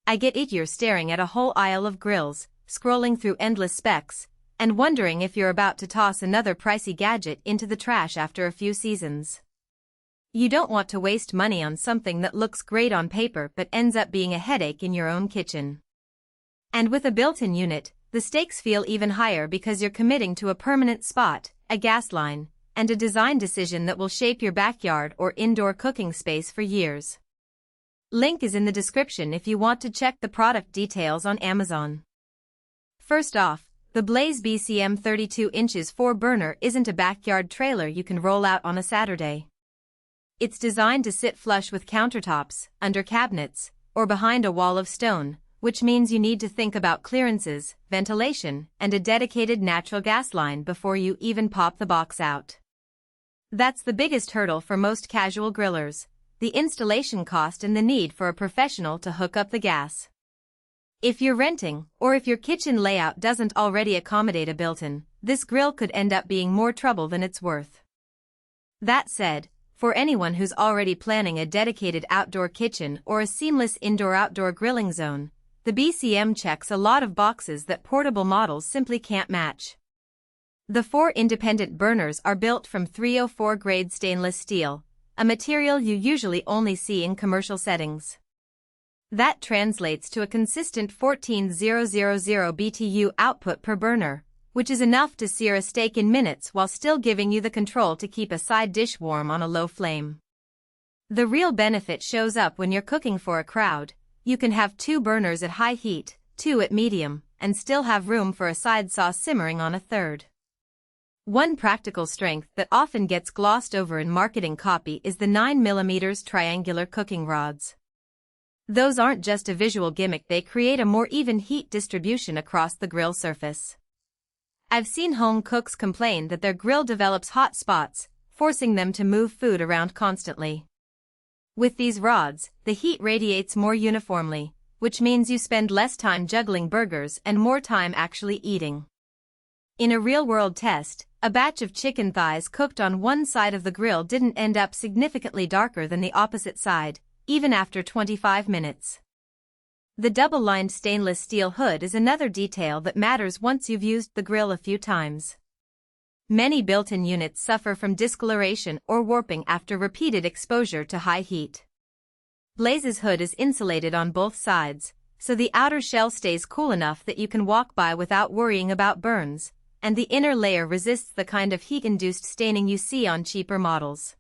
I get it. You're staring at a whole aisle of grills, scrolling through endless specs, and wondering if you're about to toss another pricey gadget into the trash after a few seasons. You don't want to waste money on something that looks great on paper but ends up being a headache in your own kitchen. And with a built-in unit, the stakes feel even higher because you're committing to a permanent spot, a gas line, and a design decision that will shape your backyard or indoor cooking space for years. Link is in the description if you want to check the product details on Amazon. First off, the Blaze BCM 32 inches 4-burner isn't a backyard trailer you can roll out on a Saturday. It's designed to sit flush with countertops, under cabinets, or behind a wall of stone, which means you need to think about clearances, ventilation, and a dedicated natural gas line before you even pop the box out. That's the biggest hurdle for most casual grillers, the installation cost and the need for a professional to hook up the gas. If you're renting, or if your kitchen layout doesn't already accommodate a built-in, this grill could end up being more trouble than it's worth. That said, for anyone who's already planning a dedicated outdoor kitchen or a seamless indoor-outdoor grilling zone, the BCM checks a lot of boxes that portable models simply can't match. The 4 independent burners are built from 304 grade stainless steel, a material you usually only see in commercial settings. That translates to a consistent 14,000 BTU output per burner, which is enough to sear a steak in minutes while still giving you the control to keep a side dish warm on a low flame. The real benefit shows up when you're cooking for a crowd. You can have 2 burners at high heat, 2 at medium, and still have room for a side sauce simmering on a third. One practical strength that often gets glossed over in marketing copy is the 9mm triangular cooking rods. Those aren't just a visual gimmick, they create a more even heat distribution across the grill surface. I've seen home cooks complain that their grill develops hot spots, forcing them to move food around constantly. With these rods, the heat radiates more uniformly, which means you spend less time juggling burgers and more time actually eating. In a real-world test, a batch of chicken thighs cooked on one side of the grill didn't end up significantly darker than the opposite side, even after 25 minutes. The double-lined stainless steel hood is another detail that matters once you've used the grill a few times. Many built-in units suffer from discoloration or warping after repeated exposure to high heat. Blaze's hood is insulated on both sides, so the outer shell stays cool enough that you can walk by without worrying about burns, and the inner layer resists the kind of heat-induced staining you see on cheaper models.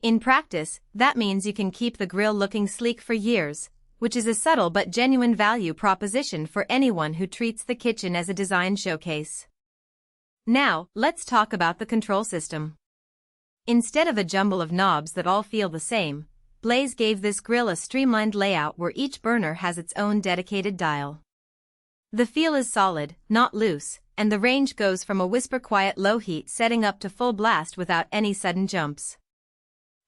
In practice, that means you can keep the grill looking sleek for years, which is a subtle but genuine value proposition for anyone who treats the kitchen as a design showcase. Now, let's talk about the control system. Instead of a jumble of knobs that all feel the same, Blaze gave this grill a streamlined layout where each burner has its own dedicated dial. The feel is solid, not loose, and the range goes from a whisper-quiet low heat setting up to full blast without any sudden jumps.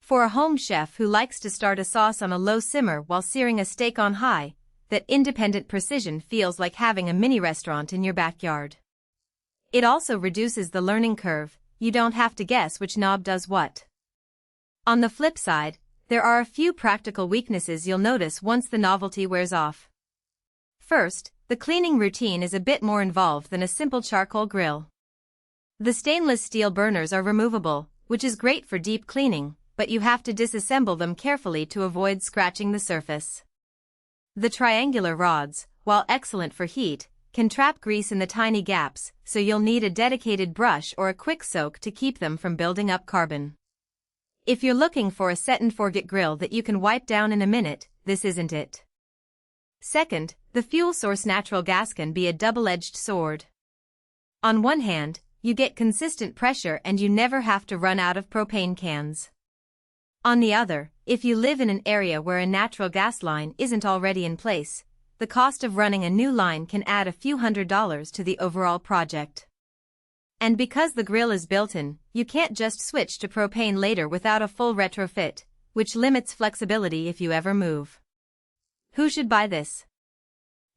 For a home chef who likes to start a sauce on a low simmer while searing a steak on high, that independent precision feels like having a mini restaurant in your backyard. It also reduces the learning curve, you don't have to guess which knob does what. On the flip side, there are a few practical weaknesses you'll notice once the novelty wears off. First, the cleaning routine is a bit more involved than a simple charcoal grill. The stainless steel burners are removable, which is great for deep cleaning, but you have to disassemble them carefully to avoid scratching the surface. The triangular rods, while excellent for heat, can trap grease in the tiny gaps, so you'll need a dedicated brush or a quick soak to keep them from building up carbon. If you're looking for a set-and-forget grill that you can wipe down in a minute, this isn't it. Second, the fuel source natural gas can be a double-edged sword. On one hand, you get consistent pressure and you never have to run out of propane cans. On the other, if you live in an area where a natural gas line isn't already in place, the cost of running a new line can add a few $100s to the overall project. And because the grill is built-in, you can't just switch to propane later without a full retrofit, which limits flexibility if you ever move. Who should buy this?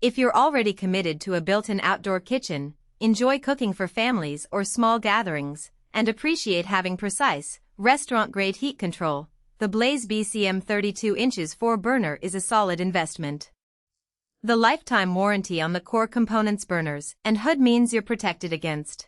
If you're already committed to a built-in outdoor kitchen, enjoy cooking for families or small gatherings, and appreciate having precise, restaurant-grade heat control, the Blaze BCM 32 inches 4-burner is a solid investment. The lifetime warranty on the core components burners and hood means you're protected against